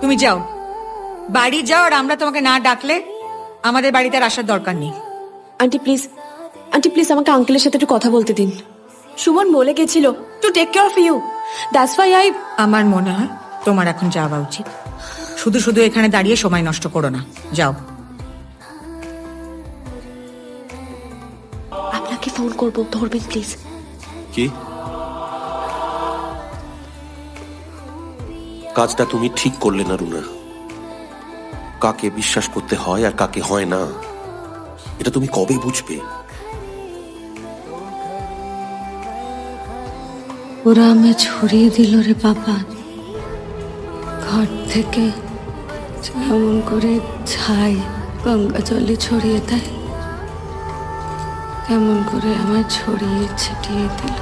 তুমি যাও, বাড়ি যাও। আর আমরা তোমাকে না ডাকলে আমাদের বাড়িতে আর আসার দরকার নেই। আন্টি প্লিজ আমাকে আঙ্কেলের সাথে একটু কথা বলতে দিন। সুমন বলে গেছিল to take care of you, that's why আমার মনে হয় তোমার এখন যাওয়া উচিত। শুধু শুধু এখানে দাঁড়িয়ে সময় নষ্ট করো না, যাও। আপনাকে ফোন করবো, ধরবেন প্লিজ। কি কাজটা তুমি ঠিক করলে না রুনা। কাকে বিশ্বাস করতে হয় আর কাকে হয় না, এটা তুমি কবে বুঝবে? ওরা আমায় ছড়িয়ে দিল রে বাবা, ঘর থেকে যেমন করে ছাই গঙ্গা জলে ছড়িয়ে দেয় তেমন করে আমায় ছড়িয়ে ছিটিয়ে দিল।